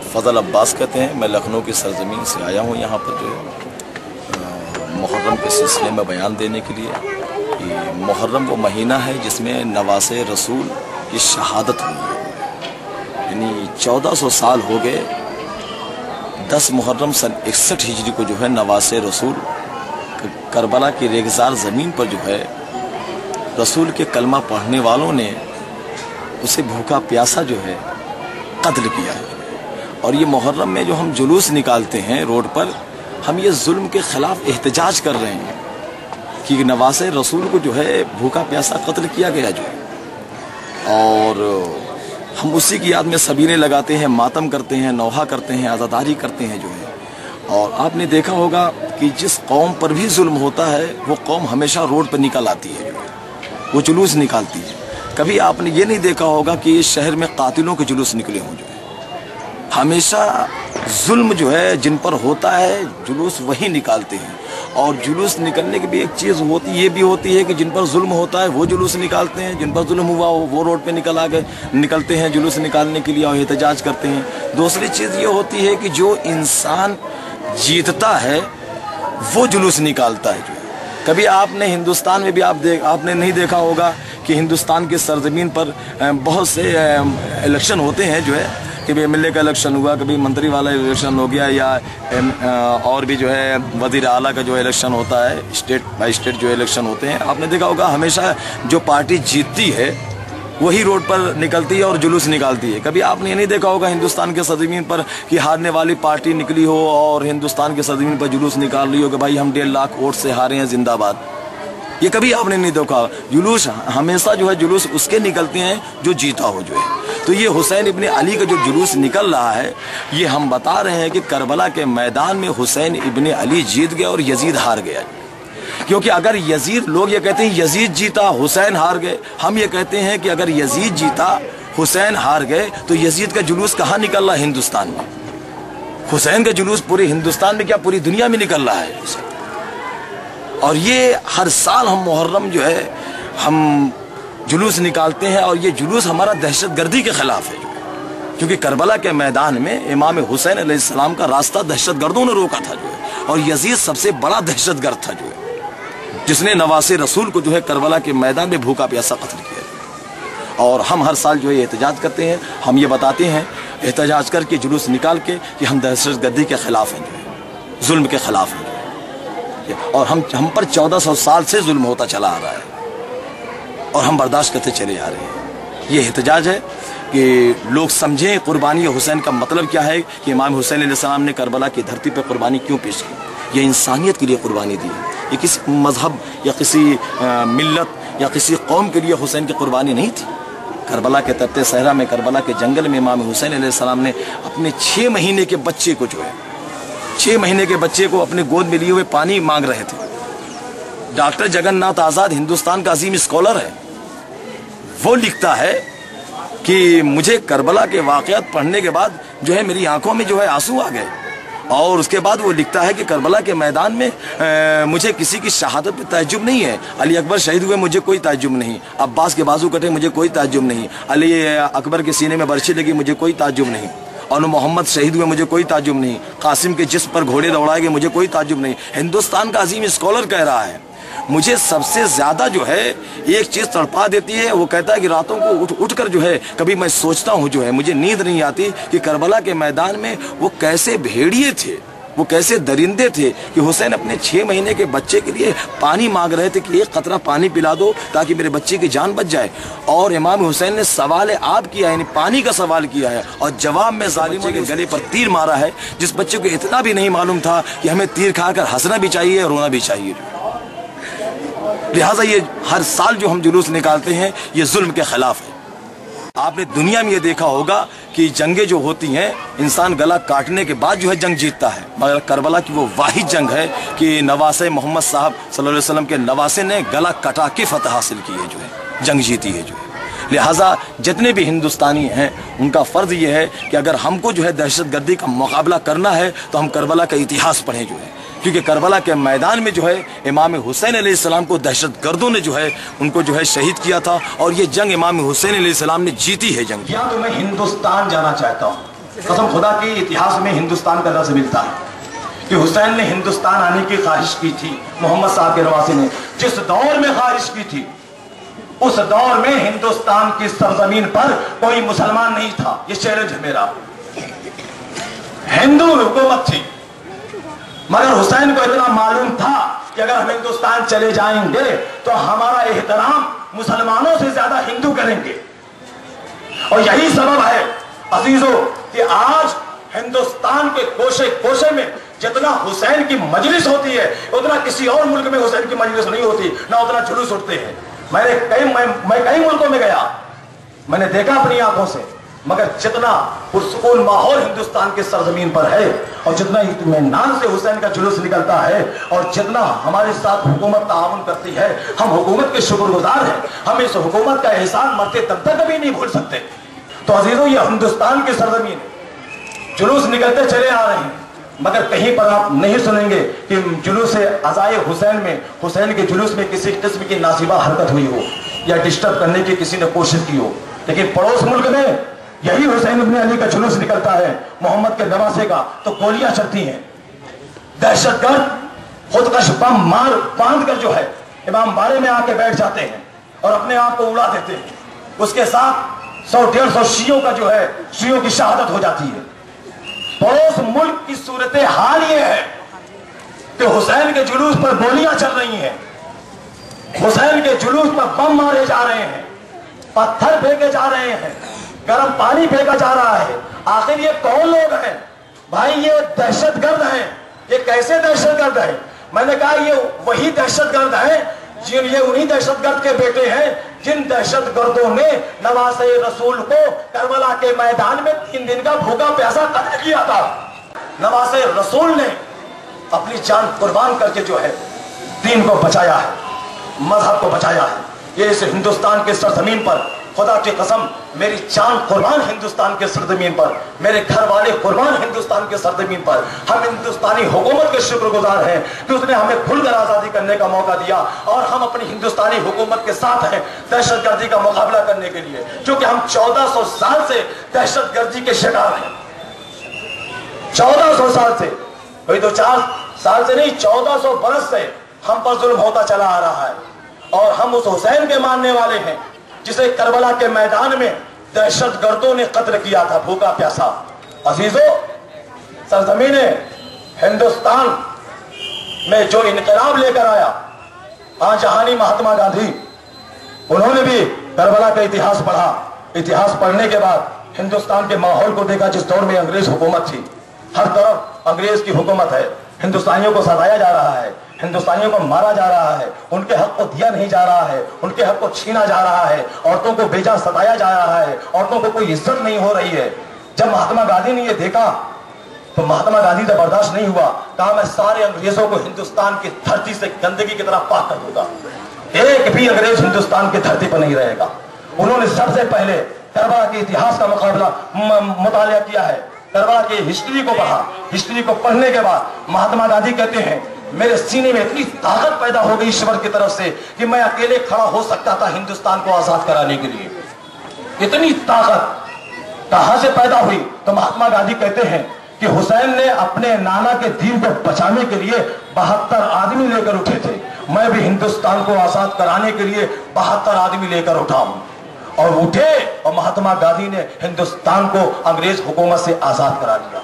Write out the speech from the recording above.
फजल अब्बास कहते हैं। मैं लखनऊ की सरजमीन से आया हूँ यहाँ पर जो है मुहर्रम के सिलसिले में बयान देने के लिए कि मुहर्रम वो महीना है जिसमें नवासे रसूल की शहादत हुई है। यानी 1400 साल हो गए 10 मुहर्रम सन 61 हिजरी को जो है नवासे रसूल करबला की रेगिजार ज़मीन पर जो है रसूल के कलमा पढ़ने वालों ने उसे भूखा प्यासा जो है कत्ल किया है। और ये मुहर्रम में जो हम जुलूस निकालते हैं रोड पर, हम ये जुल्म के खिलाफ एहतजाज कर रहे हैं कि नवासे रसूल को जो है भूखा प्यासा कत्ल किया गया जो है। और हम उसी की याद में सबीरें लगाते हैं, मातम करते हैं, नौहा करते हैं, आज़ादारी करते हैं जो है। और आपने देखा होगा कि जिस कौम पर भी जुल्म होता है वो कौम हमेशा रोड पर निकल आती है, वो जुलूस निकालती है। कभी आपने ये नहीं देखा होगा कि इस शहर में कातिलों के जुलूस निकले हों जो है। हमेशा जुल्म जो है जिन पर होता है जुलूस वही निकालते हैं। और जुलूस निकलने की भी एक चीज़ ये भी होती है कि जिन पर जुल्म होता है वो जुलूस निकालते हैं, जिन पर जुल्म हुआ वो रोड पे निकलते हैं जुलूस निकालने के लिए और एहतजाज करते हैं। दूसरी चीज़ ये होती है कि जो इंसान जीतता है वो जुलूस निकालता है जो है। कभी आपने हिंदुस्तान में भी आपने नहीं देखा होगा कि हिंदुस्तान के सरजमीन पर बहुत से इलेक्शन होते हैं जो है। कभी एमएलए का इलेक्शन हुआ, कभी मंत्री वाला इलेक्शन हो गया, या और भी जो है वज़ीर आला का जो इलेक्शन होता है, स्टेट बाई स्टेट जो इलेक्शन होते हैं। आपने देखा होगा हमेशा जो पार्टी जीतती है वही रोड पर निकलती है और जुलूस निकालती है। कभी आपने ये नहीं देखा होगा हिंदुस्तान के सरजमीन पर कि हारने वाली पार्टी निकली हो और हिंदुस्तान के सरजमीन पर जुलूस निकाल रही हो कि भाई हम 1.5 लाख वोट से हारे हैं, जिंदाबाद। ये कभी आपने नहीं देखा। जुलूस हमेशा जो है जुलूस उसके निकलते हैं जो जीता हो जो है। तो ये हुसैन इब्ने अली का जो जुलूस निकल रहा है, ये हम बता रहे हैं कि करबला के मैदान में हुसैन इब्ने अली जीत गया और यजीद हार गया। क्योंकि अगर यजीद, लोग ये कहते हैं यजीद जीता हुसैन हार गए, हम ये कहते हैं कि अगर यजीद जीता हुसैन हार गए तो यजीद का जुलूस कहाँ निकल रहा है? हिंदुस्तान में। हुसैन का जुलूस पूरे हिंदुस्तान में क्या पूरी दुनिया में निकल रहा है। और ये हर साल हम मुहर्रम जो है हम जुलूस निकालते हैं और ये जुलूस हमारा दहशतगर्दी के खिलाफ है। क्योंकि करबला के मैदान में इमाम हुसैन अलैहिस्सलाम का रास्ता दहशतगर्दों ने रोका था जो है। और यजीद सबसे बड़ा दहशतगर्द था जो है, जिसने नवासे रसूल को जो है करबला के मैदान में भूखा प्यासा कत्ल किया। और हम हर साल जो है एहतजाज करते हैं, हम ये बताते हैं एहतजाज करके जुलूस निकाल के कि हम दहशतगर्दी के खिलाफ हैं जो है, जुल्म के खिलाफ हैं। और हम पर 1400 साल से जुल्म होता चला आ रहा है और हम बर्दाश्त करते चले जा रहे हैं। ये एहतजाज है कि लोग समझें कुर्बानी हुसैन का मतलब क्या है, कि इमाम हुसैन अलैहिस्सलाम ने करबला की धरती पर कुर्बानी क्यों पेश की। ये इंसानियत के लिए कुर्बानी दी है। ये किसी मजहब या किसी मिल्लत या किसी कौम के लिए हुसैन की कुर्बानी नहीं थी। करबला के तपते सहरा में, करबला के जंगल में इमाम हुसैन अलैहिस्सलाम ने अपने 6 महीने के बच्चे को जो है 6 महीने के बच्चे को अपने गोद में लिए हुए पानी मांग रहे थे। डॉक्टर जगन्नाथ आज़ाद हिंदुस्तान का अजीम स्कॉलर है, वो लिखता है कि मुझे करबला के वाक़यात पढ़ने के बाद जो है मेरी आंखों में जो है आंसू आ गए। और उसके बाद वो लिखता है कि करबला के मैदान में मुझे किसी की शहादत पे ताज्जुब नहीं है। अली अकबर शहीद हुए, मुझे कोई ताज्जुब नहीं। अब्बास के बाजू कटे, मुझे कोई ताज्जुब नहीं। अली अकबर के सीने में बर्छी लगी, मुझे कोई ताज्जुब नहीं। और मोहम्मद शहीद हुए, मुझे कोई ताज्जुब नहीं। कासिम के जिस्म पर घोड़े दौड़ाए गए, मुझे कोई ताज्जुब नहीं। हिंदुस्तान का अजीम स्कॉलर कह रहा है। मुझे सबसे ज्यादा जो है एक चीज तड़पा देती है, वो कहता है कि रातों को उठ कर जो है कभी मैं सोचता हूँ जो है, मुझे नींद नहीं आती कि करबला के मैदान में वो कैसे भेड़िए थे, वो कैसे दरिंदे थे कि हुसैन अपने 6 महीने के बच्चे के लिए पानी मांग रहे थे कि एक कतरा पानी पिला दो ताकि मेरे बच्चे की जान बच जाए। और इमाम हुसैन ने सवाल आब किया, यानी पानी का सवाल किया है, और जवाब में जालिमों के गले पर तीर मारा है, जिस बच्चे को इतना भी नहीं मालूम था कि हमें तीर खाकर हंसना भी चाहिए और रोना भी चाहिए। लिहाजा ये हर साल जो हम जुलूस निकालते हैं ये जुल्म के खिलाफ है। आपने दुनिया में ये देखा होगा कि जंगें जो होती हैं, इंसान गला काटने के बाद जो है जंग जीतता है, मगर करबला की वो वाहिद जंग है कि नवासे मोहम्मद साहब सल्लल्लाहु अलैहि वसल्लम के नवासे ने गला कटा के फतह हासिल की है, जो है जंग जीती है जो है। लिहाजा जितने भी हिंदुस्तानी हैं उनका फ़र्ज़ ये है कि अगर हमको जो है दहशतगर्दी का मुकाबला करना है तो हम करबला का इतिहास पढ़ें जो है, क्योंकि करबला के मैदान में जो है इमाम हुसैन अलैहिस्सलाम को दहशतगर्दों ने जो है उनको जो है शहीद किया था, और ये जंग इमाम हुसैन अलैहिस्सलाम ने जीती है जंग। या तो मैं हिंदुस्तान जाना चाहता हूँ कसम खुदा की इतिहास में हिंदुस्तान का लफ्ज मिलता है कि हुसैन ने हिंदुस्तान आने की ख्वाहिश की थी। मोहम्मद साहब के नवासी ने जिस दौर में ख्वाहिश की थी, उस दौर में हिंदुस्तान की सरजमीन पर कोई मुसलमान नहीं था। ये चैलेंज है मेरा। हिंदू हुकूमत थी, मगर हुसैन को इतना मालूम था कि अगर हम हिंदुस्तान चले जाएंगे तो हमारा एहतराम मुसलमानों से ज्यादा हिंदू करेंगे। और यही सबब है अजीजों कि आज हिंदुस्तान के कोशे कोशे में जितना हुसैन की मजलिस होती है, उतना किसी और मुल्क में हुसैन की मजलिस नहीं होती, ना उतना जुलूस उठते हैं। मैं कई मुल्कों में गया, मैंने देखा अपनी आंखों से, मगर जितना पुरसुकून माहौल हिंदुस्तान के सरजमीन पर है और जितना इत्मीनान से हुसैन का जुलूस निकलता है और जितना हमारे साथ हुकूमत ताउन करती है, हम हुकूमत के शुक्रगुजार हैं। हम इस हुकूमत का एहसान मरते तब तक कभी नहीं भूल सकते। तो अजीजों, ये हिंदुस्तान की सरजमीन है, जुलूस निकलते चले आ रहे हैं, मगर कहीं पर आप नहीं सुनेंगे कि जुलूस अज़ाए हुसैन में, हुसैन के जुलूस में किसी किस्म की नासिबा हरकत हुई हो या डिस्टर्ब करने की किसी ने कोशिश की हो। लेकिन पड़ोस मुल्क में यही हुसैन इब्न अली का जुलूस निकलता है, मोहम्मद के नवासे का, तो गोलियां चलती हैं। दहशतगर्द खुदकश बम मार बांध कर जो है इमाम बाड़े में आके बैठ जाते हैं और अपने आप को उड़ा देते हैं। उसके साथ 100-150 शियों का जो है, शियों की शहादत हो जाती है। पड़ोस मुल्क की सूरत हाल ये है कि हुसैन के जुलूस पर गोलियां चल रही हैं, हुसैन के जुलूस पर बम मारे जा रहे हैं, पत्थर फेंके जा रहे हैं, गर्म पानी फेंका जा रहा है। आखिर ये कौन लोग हैं भाई? ये दहशतगर्द हैं। ये कैसे दहशतगर्द है? मैंने कहा ये वही दहशतगर्द है जिन, ये उन्हीं दहशतगर्द के बेटे हैं जिन दहशतगर्दों ने नवासे रसूल को करबला के मैदान में 3 दिन का भूखा प्यासा कत्ल किया था। नवासे रसूल ने अपनी जान कुर्बान करके जो है दीन को बचाया है, मजहब को बचाया है। ये इस हिंदुस्तान के सरजमीन पर, खुदा की कसम, मेरी जान कुर्बान हिंदुस्तान के सरजमीन पर, मेरे घर वाले कुर्बान हिंदुस्तान के सरजमीन पर। हम हिंदुस्तानी हुकूमत के शुक्रगुजार हैं कि उसने हमें खुलकर आजादी करने का मौका दिया और हम अपनी हिंदुस्तानी हुकूमत के साथ हैं दहशतगर्दी का मुकाबला करने के लिए, क्योंकि हम 1400 साल से दहशतगर्दी के शिकार हैं। 1400 साल से, कोई 2-4 साल से नहीं, 1400 बरस से हम पर जुल्म होता चला आ रहा है। और हम उस हुसैन के मानने वाले हैं जिसे करबला के मैदान में दहशतगर्दों ने कत्ल किया था, भूखा प्यासा। अजीजों, सरजमीन हिंदुस्तान में जो इनकलाब लेकर आया जहानी महात्मा गांधी, उन्होंने भी करबला का इतिहास पढ़ा। इतिहास पढ़ने के बाद हिंदुस्तान के माहौल को देखा जिस दौर में अंग्रेज हुकूमत थी। हर तरफ अंग्रेज की हुकूमत है, हिंदुस्तानियों को सताया जा रहा है, हिंदुस्तानियों को मारा जा रहा है, उनके हक को दिया नहीं जा रहा है, उनके हक को छीना जा रहा है, औरतों को बेजा सताया जा रहा है, औरतों को कोई इज्जत नहीं हो रही है। जब महात्मा गांधी ने ये देखा तो महात्मा गांधी से बर्दाश्त नहीं हुआ, कहा मैं सारे अंग्रेजों को हिंदुस्तान की धरती से गंदगी की तरह पाक कर दूंगा, एक भी अंग्रेज हिंदुस्तान की धरती पर नहीं रहेगा। उन्होंने सबसे पहले करबला के इतिहास का मुतालिया किया है, करबला की हिस्ट्री को पढ़ा। हिस्ट्री को पढ़ने के बाद महात्मा गांधी कहते हैं मेरे सीने में इतनी ताकत पैदा हो गई ईश्वर की तरफ से कि मैं अकेले खड़ा हो सकता था हिंदुस्तान को आजाद कराने के लिए। इतनी ताकत कहां से पैदा हुई? तो महात्मा गांधी कहते हैं कि हुसैन ने अपने नाना के दीन को बचाने के लिए 72 आदमी लेकर उठे थे। मैं भी हिंदुस्तान को आजाद कराने के लिए 72 आदमी लेकर उठा हूं। और उठे और महात्मा गांधी ने हिंदुस्तान को अंग्रेज हुकूमत से आजाद करा लिया।